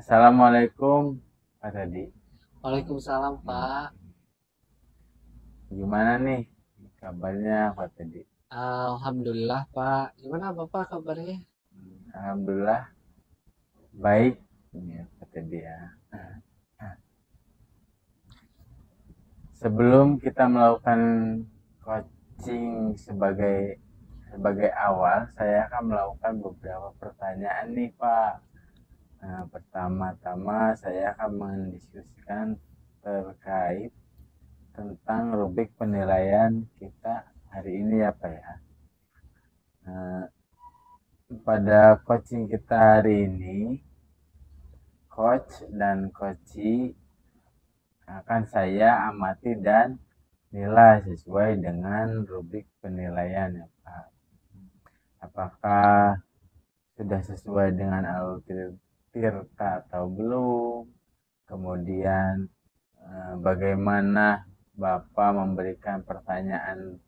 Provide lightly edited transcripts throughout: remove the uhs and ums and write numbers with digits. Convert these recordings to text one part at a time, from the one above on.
Assalamualaikum Pak Tadi. Waalaikumsalam, Pak. Gimana nih kabarnya Pak Tadi? Alhamdulillah, Pak. Gimana Bapak kabarnya? Alhamdulillah baik ya Pak Tadi ya. Sebelum kita melakukan coaching sebagai awal, saya akan melakukan beberapa pertanyaan nih Pak. Nah, pertama-tama saya akan mendiskusikan terkait tentang rubrik penilaian kita hari ini ya Pak ya. Nah, pada coaching kita hari ini, coach dan coachee akan saya amati dan nilai sesuai dengan rubrik penilaian ya Pak. Apakah sudah sesuai dengan alur tirta atau belum? Kemudian bagaimana Bapak memberikan pertanyaan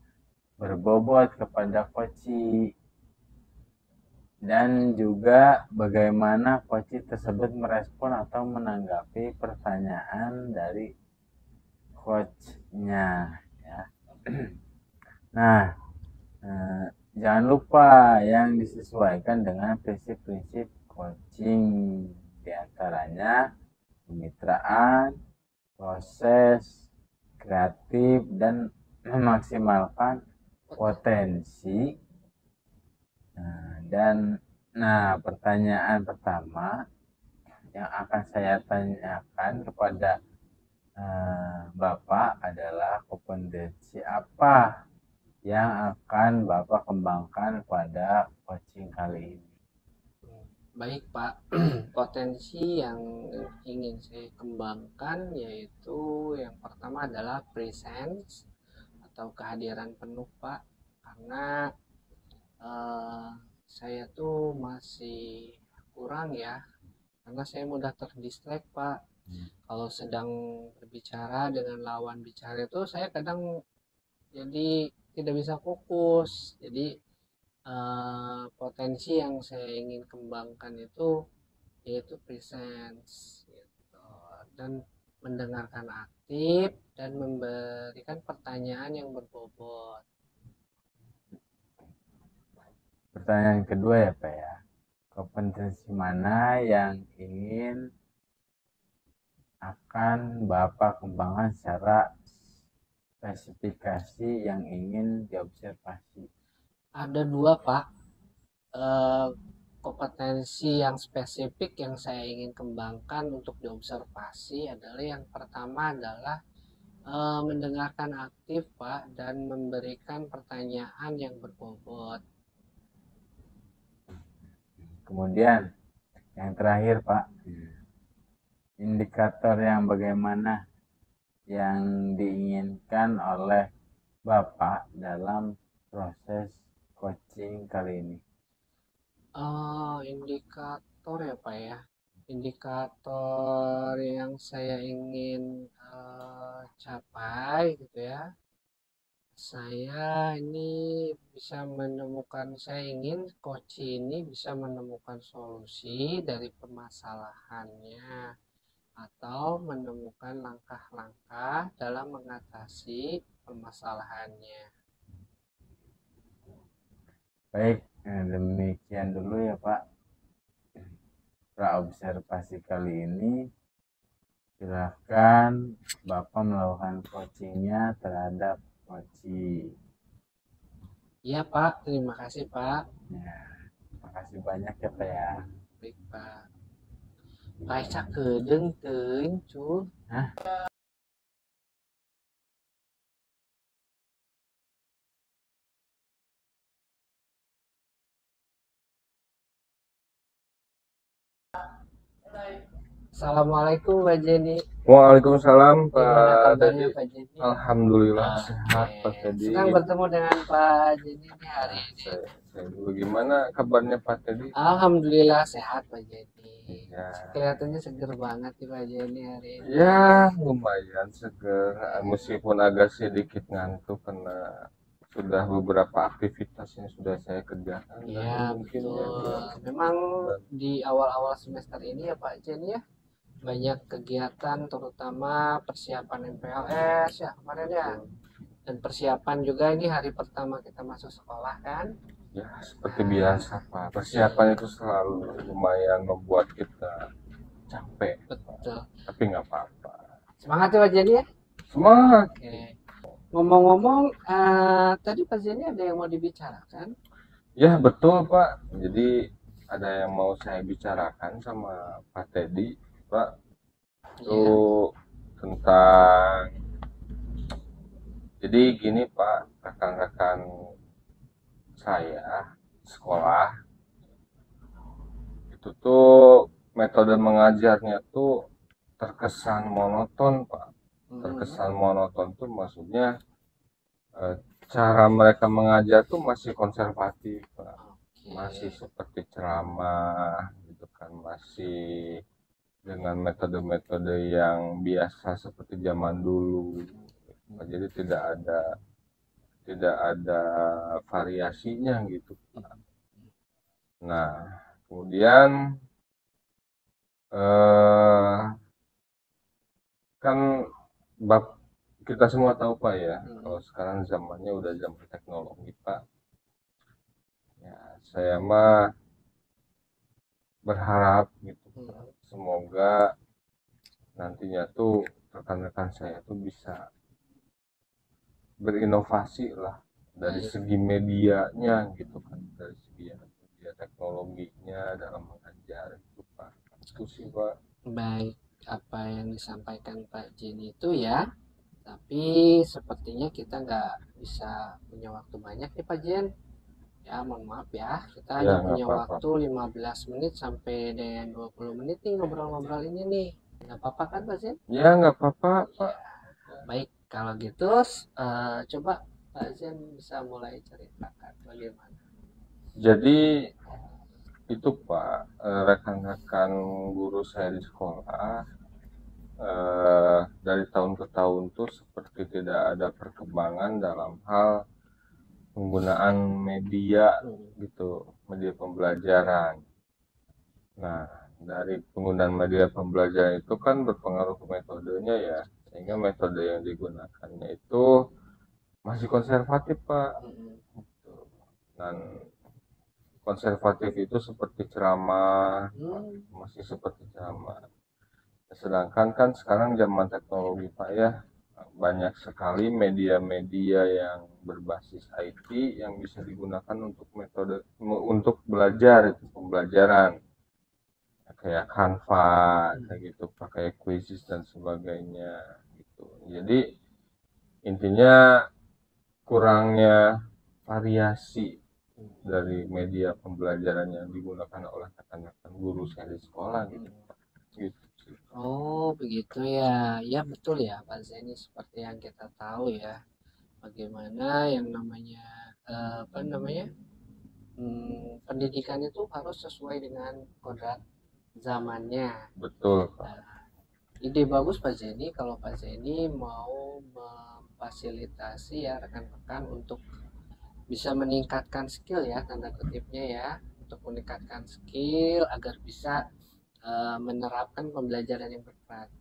berbobot kepada coachee, dan juga bagaimana coachee tersebut merespon atau menanggapi pertanyaan dari coachnya ya. Nah, jangan lupa yang disesuaikan dengan prinsip-prinsip coaching, diantaranya kemitraan, proses, kreatif, dan memaksimalkan potensi. Pertanyaan pertama yang akan saya tanyakan kepada Bapak adalah kompetensi apa yang akan Bapak kembangkan pada coaching kali ini? Baik, Pak. Potensi yang ingin saya kembangkan yaitu yang pertama adalah presence atau kehadiran penuh, Pak. Karena saya tuh masih kurang ya, karena saya mudah terdistract, Pak. Kalau sedang berbicara dengan lawan bicara itu saya kadang jadi tidak bisa fokus. Jadi potensi yang saya ingin kembangkan itu yaitu presence gitu. Dan mendengarkan aktif dan memberikan pertanyaan yang berbobot. Pertanyaan kedua ya Pak ya, kompetensi mana yang ingin akan Bapak kembangkan secara spesifikasi yang ingin diobservasi? Ada dua, Pak. Kompetensi yang spesifik yang saya ingin kembangkan untuk diobservasi adalah yang pertama adalah mendengarkan aktif, Pak, dan memberikan pertanyaan yang berbobot. Kemudian yang terakhir Pak, indikator yang bagaimana yang diinginkan oleh Bapak dalam proses coaching kali ini? Indikator ya, Pak ya. Indikator yang saya ingin capai gitu ya. Saya ini bisa menemukan, saya ingin coach ini bisa menemukan solusi dari permasalahannya atau menemukan langkah-langkah dalam mengatasi permasalahannya. Baik, demikian dulu ya Pak praobservasi kali ini. Silahkan Bapak melakukan coachingnya terhadap coachee. Iya, Pak, terima kasih, Pak. Ya, terima kasih banyak ya Pak ya. Baik, Pak. Baca kedeng teuing cuy. Hah? Assalamualaikum Mbak Jenny. Waalaikumsalam Gimana Pak kabarnya Dedi. Pak Jenny? Alhamdulillah Oke. sehat Pak Dedi. Senang bertemu dengan Pak Jenny nih hari ini. Saya dulu gimana kabarnya Pak Dedi? Alhamdulillah sehat Pak Jenny. Ya. Kelihatannya seger banget nih Pak Jenny hari ini. Ya lumayan seger meskipun agak sedikit ngantuk karena sudah beberapa aktivitas yang sudah saya kerjakan. Dan Iya, mungkin betul. Memang di awal-awal semester ini ya Pak Jen ya, banyak kegiatan terutama persiapan MPLS ya kemarin ya. Dan persiapan juga ini hari pertama kita masuk sekolah kan. ya seperti biasa Pak, persiapan itu selalu lumayan membuat kita capek, Betul. tapi nggak apa-apa. Semangat ya Pak Jen ya. Semangat. Oke. Ngomong-ngomong, tadi Pak Jen ada yang mau dibicarakan? Ya betul Pak, jadi ada yang mau saya bicarakan sama Pak Teddy Pak, itu Iya. tentang, jadi gini Pak, rekan-rekan saya sekolah itu tuh metode mengajarnya tuh terkesan monoton Pak. Terkesan monoton tuh maksudnya cara mereka mengajar tuh masih konservatif Pak. Oke. Masih seperti ceramah gitu kan, masih dengan metode-metode yang biasa seperti zaman dulu. Jadi tidak ada variasinya gitu. Nah, kemudian kan kita semua tahu Pak ya, kalau sekarang zamannya udah zaman teknologi Pak. Ya, saya mah berharap gitu, semoga nantinya tuh rekan-rekan saya tuh bisa berinovasi lah dari segi medianya gitu kan, dari segi media teknologinya dalam mengajar itu Pak. Itu sih Pak. Baik, apa yang disampaikan Pak Jenny itu ya, tapi sepertinya kita nggak bisa punya waktu banyak nih Pak Jen. Ya, mohon maaf ya, kita hanya Ya, nggak punya apa-apa. waktu 15 menit sampai dengan 20 menit nih ngobrol-ngobrol ini nih. Nggak apa-apa kan Pak Jen? Ya, nggak apa-apa Pak. Baik, kalau gitu coba Pak Jen bisa mulai ceritakan bagaimana. Jadi itu Pak, rekan-rekan guru saya di sekolah dari tahun ke tahun tuh seperti tidak ada perkembangan dalam hal penggunaan media gitu, media pembelajaran. Nah, dari penggunaan media pembelajaran itu kan berpengaruh ke metodenya ya, sehingga metode yang digunakannya itu masih konservatif Pak. Dan konservatif itu seperti ceramah, masih seperti ceramah. Sedangkan kan sekarang zaman teknologi Pak ya, banyak sekali media-media yang berbasis IT yang bisa digunakan untuk belajar, itu pembelajaran kayak Canva kayak gitu, pakai Quizzes dan sebagainya gitu. Jadi intinya kurangnya variasi dari media pembelajaran yang digunakan oleh rekan-rekan guru saya di sekolah gitu. Oh, begitu ya. Ya, betul ya, Pak Zeni. Seperti yang kita tahu ya, bagaimana yang namanya, pendidikan itu harus sesuai dengan kodrat zamannya. Betul Pak. Ide bagus Pak Zeni kalau Pak Zeni mau memfasilitasi ya rekan-rekan untuk bisa meningkatkan skill ya, tanda kutipnya ya, untuk meningkatkan skill agar bisa menerapkan pembelajaran yang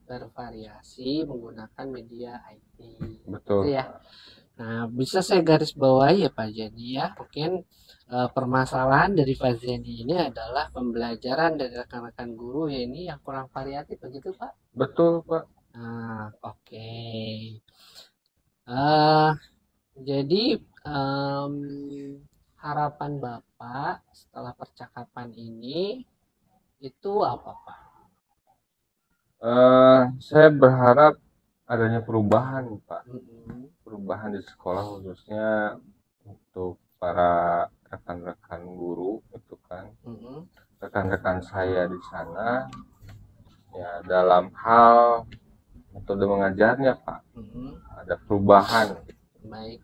bervariasi menggunakan media IT. Betul. Itu ya. Nah, bisa saya garis bawahi ya Pak Jenny ya. Mungkin permasalahan dari Pak Jenny ini adalah pembelajaran dari rekan-rekan guru ya ini yang kurang variatif begitu Pak? Betul Pak. Nah, oke. Eh, jadi harapan Bapak setelah percakapan ini itu apa Pak? Saya berharap adanya perubahan Pak, perubahan di sekolah khususnya untuk para rekan-rekan guru itu kan, rekan-rekan saya di sana ya, dalam hal metode mengajarnya Pak, ada perubahan. Baik,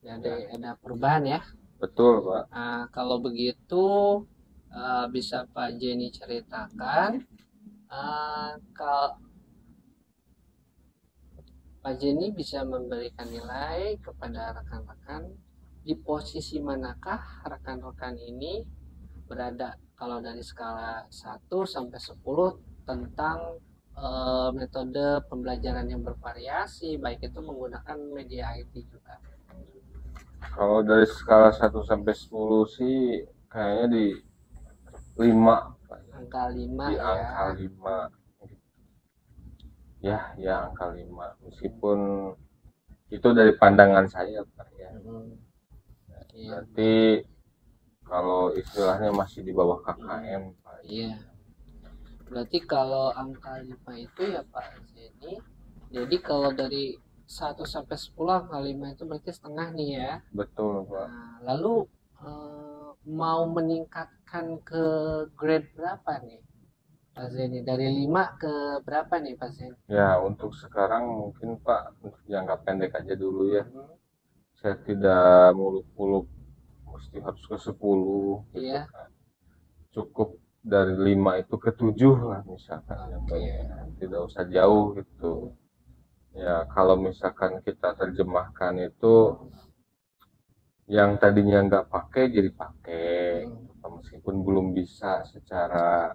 ada perubahan ya. Betul Pak. Nah, kalau begitu bisa Pak Jenny ceritakan Pak Jenny bisa memberikan nilai kepada rekan-rekan di posisi manakah rekan-rekan ini berada kalau dari skala 1 sampai 10 tentang metode pembelajaran yang bervariasi, baik itu menggunakan media IT juga. Kalau dari skala 1 sampai 10 sih kayaknya di 5, Angka 5 di ya. angka 5. Ya, angka 5. Meskipun itu dari pandangan saya, Pak ya. Iya. Berarti kalau istilahnya masih di bawah KKM, Pak. Iya. Berarti kalau angka 5 itu ya Pak Zeni, jadi kalau dari 1 sampai 10 angka 5 itu berarti setengah nih ya. Betul, Pak. Nah, lalu mau meningkatkan ke grade berapa nih Pak Zeni? Dari 5 ke berapa nih Pak Zeni? Ya, untuk sekarang mungkin Pak, untuk jangka pendek aja dulu ya. Saya tidak muluk-muluk mesti harus ke 10 gitu Iya. kan. Cukup dari 5 itu ke 7 lah misalkan. Oke. Tidak usah jauh gitu. Ya, kalau misalkan kita terjemahkan itu yang tadinya nggak pakai jadi pakai, meskipun belum bisa secara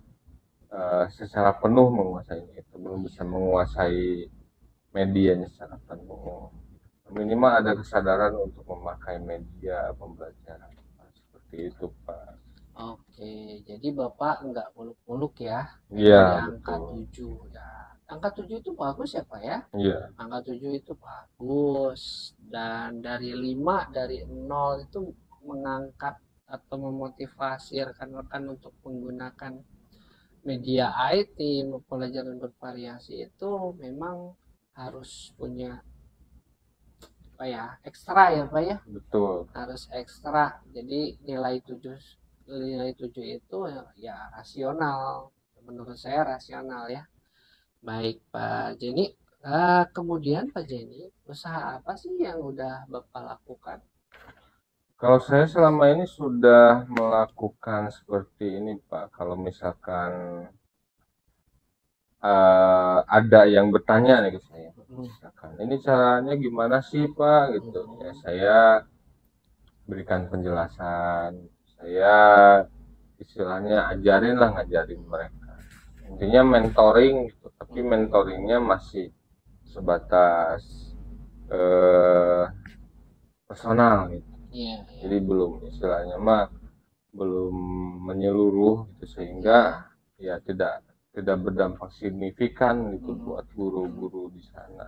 penuh menguasai itu, belum bisa menguasai medianya secara penuh. Minimal ada kesadaran untuk memakai media pembelajaran seperti itu, Pak. Oke, jadi Bapak nggak muluk-muluk ya. Iya, Angka betul. 7 ya. Angka 7 itu bagus ya Pak ya? Iya, Angka 7 itu bagus. Dan dari 5, dari 0 itu mengangkat atau memotivasi rekan-rekan untuk menggunakan media IT, pelajaran bervariasi itu memang harus punya apa ya, ekstra ya Pak ya, betul. harus ekstra. Jadi nilai 7 itu ya rasional, menurut saya rasional ya. Baik Pak Jenny. Kemudian Pak Jenny, usaha apa sih yang udah Bapak lakukan? Kalau saya selama ini sudah melakukan seperti ini, Pak. Kalau misalkan ada yang bertanya nih ke saya, misalkan ini caranya gimana sih Pak gitu ya, saya berikan penjelasan, saya istilahnya ngajarin mereka, intinya mentoring gitu, tapi mentoringnya masih sebatas personal gitu. Iya, Jadi belum istilahnya mah belum menyeluruh gitu, sehingga ya tidak berdampak signifikan gitu buat guru-guru di sana.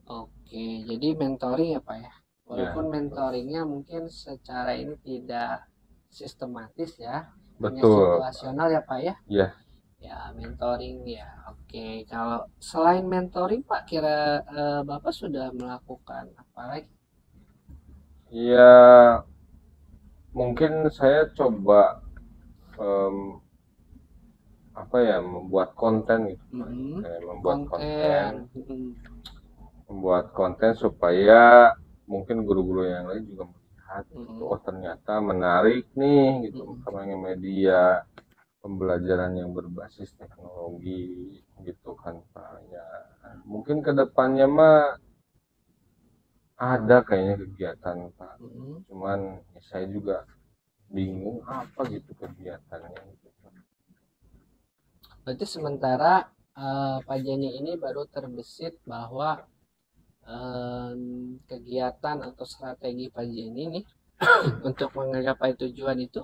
Oke, jadi mentoring ya Pak ya. Walaupun Ya, mentoringnya mungkin secara ini tidak sistematis ya, hanya betul. situasional ya Pak ya. Ya, Ya, mentoring ya. Oke, kalau selain mentoring Pak, kira Bapak sudah melakukan apa lagi? ya mungkin saya coba apa ya, membuat konten gitu, kayak membuat konten supaya mungkin guru-guru yang lain juga melihat, oh ternyata menarik nih gitu, karena media pembelajaran yang berbasis teknologi gitu kan Pak. Ya, mungkin kedepannya mah ada kayaknya kegiatan Pak, cuman ya saya juga bingung apa gitu kegiatannya gitu. Berarti sementara Pak Jenny ini baru terbesit bahwa kegiatan atau strategi Pak Jenny nih untuk menggapai tujuan itu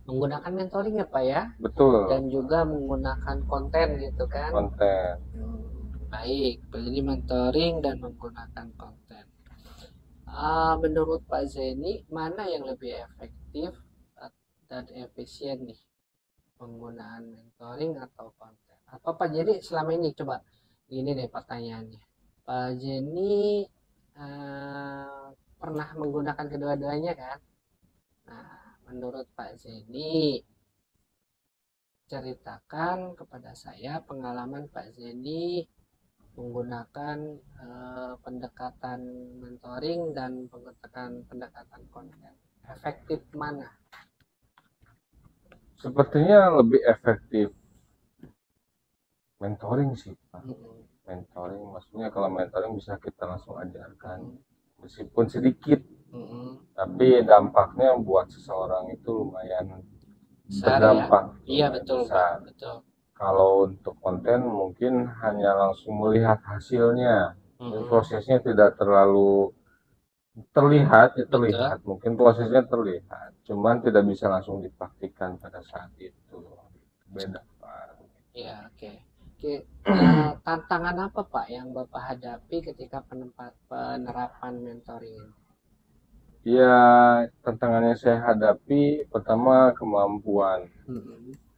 menggunakan mentoring ya Pak ya, Betul, dan juga menggunakan konten gitu kan. konten. Baik, jadi mentoring dan menggunakan konten. Menurut Pak Zeni, mana yang lebih efektif dan efisien nih, penggunaan mentoring atau konten? Apa Pak Zeni selama ini, coba gini deh pertanyaannya, Pak Zeni pernah menggunakan kedua-duanya kan? Nah, menurut Pak Zeni, ceritakan kepada saya pengalaman Pak Zeni menggunakan pendekatan mentoring dan pendekatan konten. Efektif mana? Sepertinya lebih efektif mentoring sih Pak. mentoring, maksudnya kalau mentoring bisa kita langsung ajarkan meskipun sedikit, tapi dampaknya buat seseorang itu lumayan Besar ya. berdampak. Iya betul besar. Pak, betul. Kalau untuk konten mungkin hanya langsung melihat hasilnya, prosesnya tidak terlalu terlihat, mungkin prosesnya terlihat, cuman tidak bisa langsung dipraktikkan pada saat itu. Beda Pak. Ya, oke. Tantangan apa Pak yang Bapak hadapi ketika penerapan mentoring ini? Ya, tantangannya saya hadapi pertama kemampuan,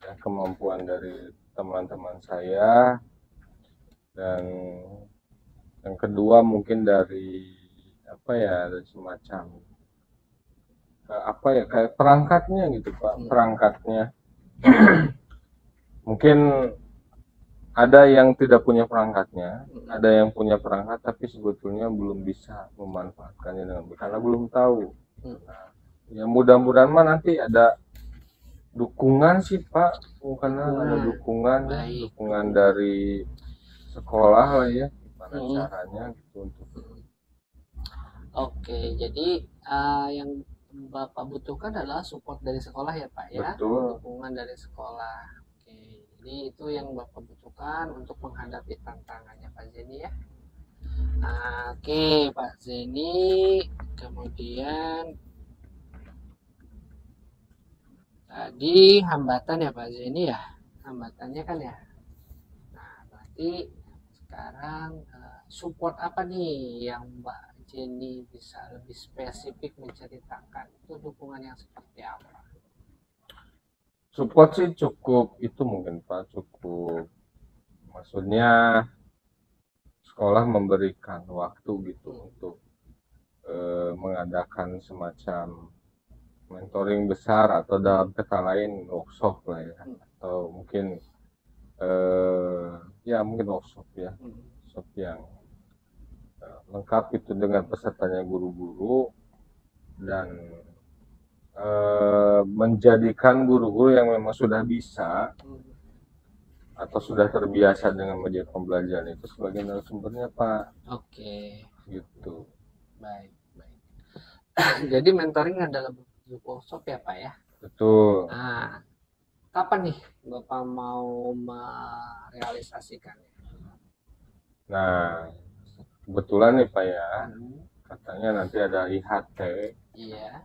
ya, kemampuan dari teman-teman saya, dan yang kedua mungkin dari apa ya, ada semacam apa ya, kayak perangkatnya gitu Pak, perangkatnya. Mungkin ada yang tidak punya perangkatnya, ada yang punya perangkat tapi sebetulnya belum bisa memanfaatkannya dengan baik karena belum tahu. Nah, ya mudah-mudahan mah nanti ada dukungan sih Pak, karena ada dukungan dari sekolah lah ya, gimana caranya gitu untuk. Oke, jadi yang Bapak butuhkan adalah support dari sekolah ya Pak ya? Betul. Dukungan dari sekolah. Oke, jadi itu yang Bapak butuhkan untuk menghadapi tantangannya Pak Zeni ya. Oke Pak Zeni, kemudian tadi hambatan ya Pak Zeni ya, hambatannya kan ya. Nah berarti sekarang support apa nih yang Mbak Jenny bisa lebih spesifik menceritakan, itu dukungan yang seperti apa? Support sih cukup itu mungkin Pak, cukup, maksudnya sekolah memberikan waktu gitu untuk mengadakan semacam mentoring besar atau dalam kata lain workshop lah ya, atau mungkin ya mungkin workshop ya, workshop yang lengkap itu dengan pesertanya guru-guru dan menjadikan guru-guru yang memang sudah bisa atau sudah terbiasa dengan media pembelajaran itu sebagai narasumbernya Pak. Oke. Gitu. Baik. Jadi mentoring adalah bentuk workshop ya Pak ya? Betul. Nah, kapan nih Bapak mau merealisasikannya? Nah, kebetulan nih Pak ya, katanya nanti ada IHT. Iya.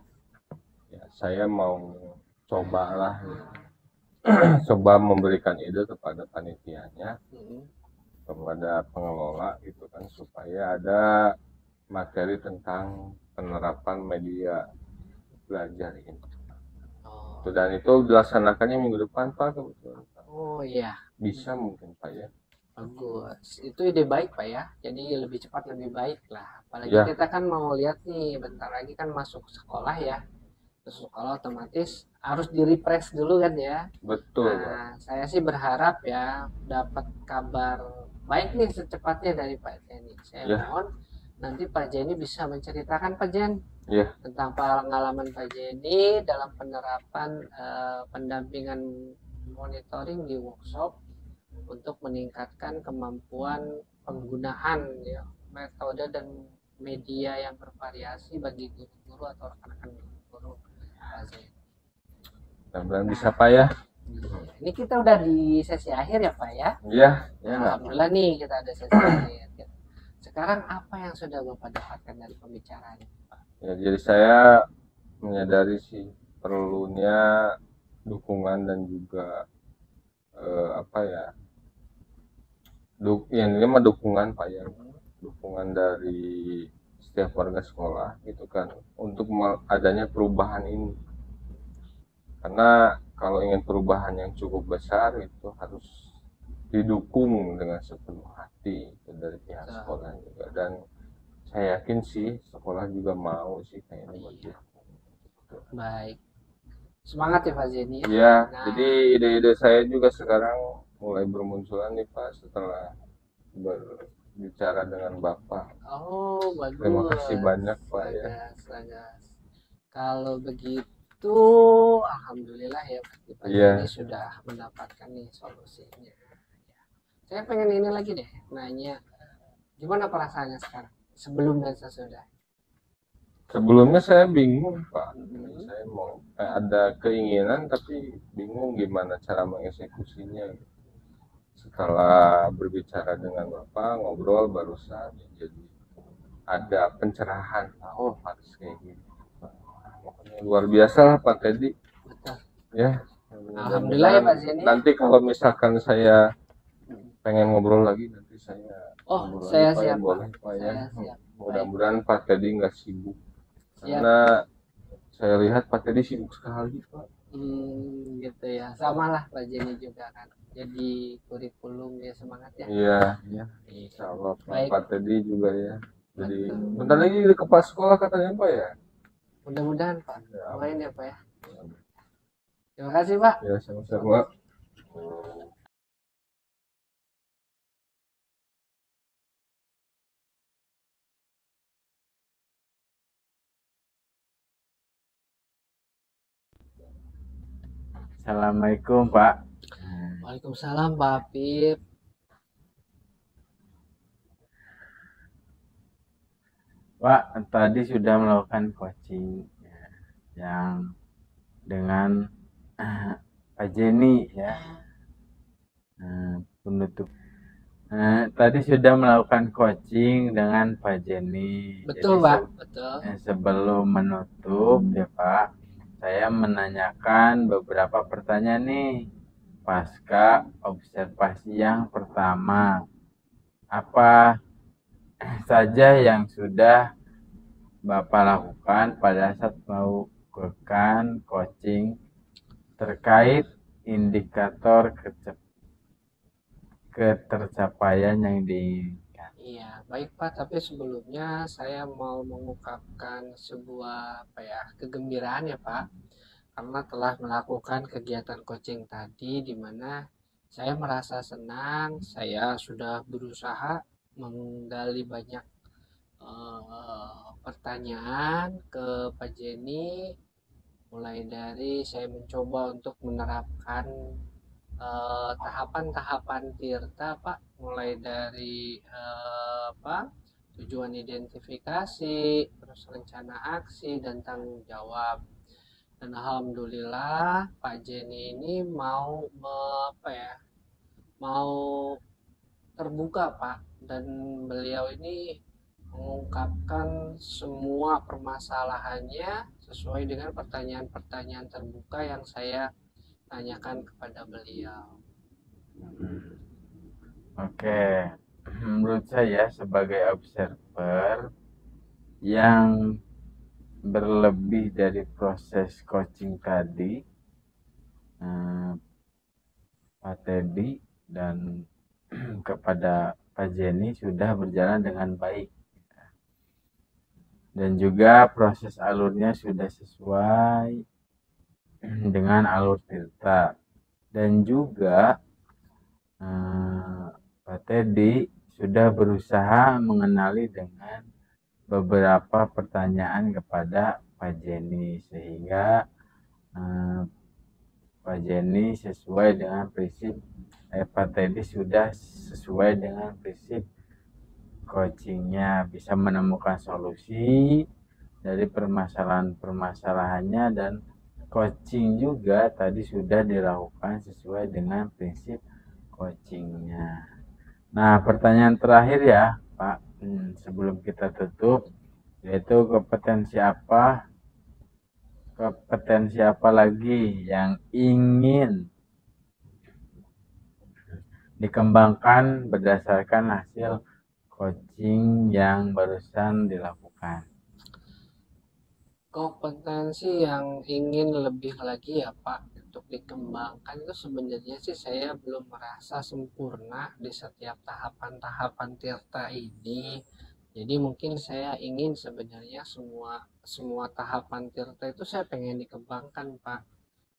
Ya, saya mau cobalah coba memberikan ide kepada panitianya, kepada pengelola gitu kan, supaya ada materi tentang penerapan media belajar ini. Dan itu dilaksanakannya minggu depan Pak kebetulan. Oh iya. Bisa mungkin Pak ya. Bagus, itu ide baik Pak ya, jadi lebih cepat lebih baik lah, apalagi Ya. Kita kan mau lihat nih bentar lagi kan masuk sekolah ya, terus sekolah otomatis harus di refresh dulu kan ya. Betul Nah saya sih berharap ya dapat kabar baik nih secepatnya dari Pak Jenny. Saya mohon nanti Pak Jenny bisa menceritakan Pak Jen tentang pengalaman Pak Jenny dalam penerapan pendampingan monitoring di workshop untuk meningkatkan kemampuan penggunaan ya, metode dan media yang bervariasi bagi guru-guru atau rekan-rekan guru. Mudah-mudahan bisa Pak ya. Ini kita udah di sesi akhir ya Pak ya? Iya. Alhamdulillah nih kita ada sesi akhir. Sekarang apa yang sudah Bapak dapatkan dari pembicaraan Pak? Ya, jadi saya menyadari sih perlunya dukungan dan juga apa ya, ini mah dukungan Pak ya, dukungan dari setiap warga sekolah gitu kan untuk adanya perubahan ini, karena kalau ingin perubahan yang cukup besar itu harus didukung dengan sepenuh hati dari pihak sekolah juga, dan saya yakin sih sekolah juga mau sih kayaknya buat didukung. Baik, semangat ya Pak Jenny. Iya, jadi ide-ide saya juga sekarang mulai bermunculan nih Pak setelah berbicara dengan Bapak. Oh bagus. Terima kasih banyak Pak ya. Kalau begitu alhamdulillah ya Pak Jenny sudah mendapatkan nih solusinya. Saya pengen ini lagi deh, nanya gimana perasaannya sekarang sebelum dan sesudah. Sebelumnya saya bingung Pak, saya mau ada keinginan tapi bingung gimana cara mengeksekusinya. Setelah berbicara dengan Bapak, ngobrol barusan, jadi ada pencerahan. Oh harus kayak gini. Pokoknya luar biasa lah Pak Teddy. Betul. Ya, Alhamdulillah ya Pak Zeni. nanti kalau misalkan saya pengen ngobrol lagi, nanti saya Oh, ngobrol saya lagi, Pak, ya. siap, Pak. Boleh Pak ya. Saya siap. Mudah-mudahan Pak Teddy nggak sibuk. Siap. Karena saya lihat Pak Teddy sibuk sekali Pak. Gitu ya. Sama lah Pak Jenny juga kan. Jadi kurikulum ya, semangat ya. Iya, iya. Insya Allah Baik. Pak Teddy juga ya. Jadi Betul. bentar lagi di kepala sekolah katanya Pak ya. Mudah-mudahan Pak. Ya, Doain ya Pak ya. Terima kasih Pak. ya sama-sama. Assalamualaikum Pak. Waalaikumsalam Pak Apip. Pak, tadi sudah melakukan coaching ya, yang dengan Pak Jenny ya, penutup. Tadi sudah melakukan coaching dengan Pak Jenny. Betul Jadi Pak. Betul. sebelum menutup ya Pak, saya menanyakan beberapa pertanyaan nih pasca observasi yang pertama. Apa saja yang sudah Bapak lakukan pada saat melakukan coaching terkait indikator ketercapaian yang diinginkan? Iya, baik Pak, tapi sebelumnya saya mau mengungkapkan sebuah kegembiraan ya Pak, karena telah melakukan kegiatan coaching tadi, di mana saya merasa senang. Saya sudah berusaha menggali banyak pertanyaan ke Pak Jenny, mulai dari saya mencoba untuk menerapkan tahapan-tahapan tirta Pak, mulai dari tujuan identifikasi, terus rencana aksi dan tanggung jawab. Dan alhamdulillah Pak Jenny ini mau mau terbuka Pak, dan beliau ini mengungkapkan semua permasalahannya sesuai dengan pertanyaan-pertanyaan terbuka yang saya tanyakan kepada beliau. Oke, menurut saya sebagai observer yang berlebih dari proses coaching tadi, Pak Teddy dan kepada Pak Jenny sudah berjalan dengan baik, dan juga proses alurnya sudah sesuai dengan alur tirta, dan juga Pak Teddy sudah berusaha mengenali dengan beberapa pertanyaan kepada Pak Jenny, sehingga Pak Jenny sesuai dengan prinsip Pak Teddy sudah sesuai dengan prinsip coachingnya, bisa menemukan solusi dari permasalahan-permasalahannya, dan coaching juga tadi sudah dilakukan sesuai dengan prinsip coachingnya. Nah, pertanyaan terakhir ya Pak, sebelum kita tutup, yaitu kompetensi apa lagi yang ingin dikembangkan berdasarkan hasil coaching yang barusan dilakukan? Kompetensi yang ingin lebih lagi ya Pak untuk dikembangkan itu sebenarnya sih saya belum merasa sempurna di setiap tahapan-tahapan tirta ini. Jadi mungkin saya ingin sebenarnya semua tahapan tirta itu saya pengen dikembangkan Pak,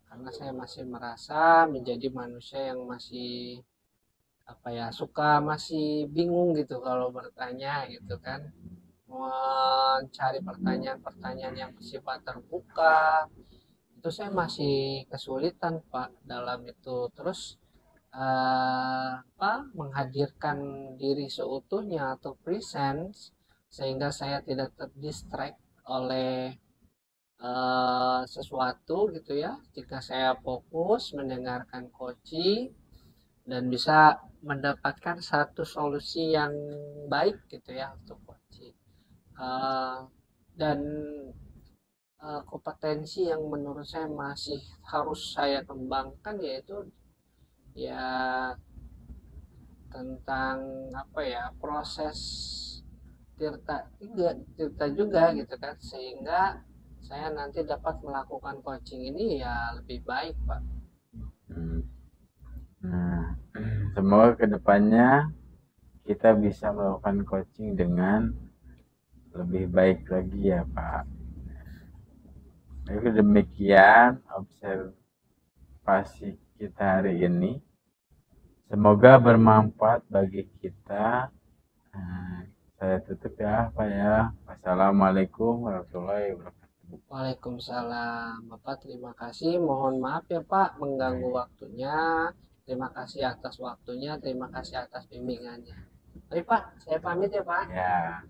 karena saya masih merasa menjadi manusia yang masih masih bingung gitu kalau bertanya gitu kan, mencari pertanyaan-pertanyaan yang bersifat terbuka, itu saya masih kesulitan Pak dalam itu. Terus menghadirkan diri seutuhnya atau presence, sehingga saya tidak terdistract oleh sesuatu gitu ya, jika saya fokus mendengarkan coaching dan bisa mendapatkan satu solusi yang baik gitu ya untuk coaching. Dan kompetensi yang menurut saya masih harus saya kembangkan yaitu ya tentang proses tirta juga gitu kan, sehingga saya nanti dapat melakukan coaching ini ya lebih baik Pak. Nah, semoga kedepannya kita bisa melakukan coaching dengan lebih baik lagi ya Pak. Jadi demikian observasi kita hari ini. Semoga bermanfaat bagi kita. Saya tutup ya Pak ya. Wassalamualaikum warahmatullahi wabarakatuh. Waalaikumsalam Bapak, terima kasih. Mohon maaf ya Pak mengganggu waktunya. Terima kasih atas waktunya, terima kasih atas bimbingannya. Baik Pak, saya pamit ya Pak. Ya.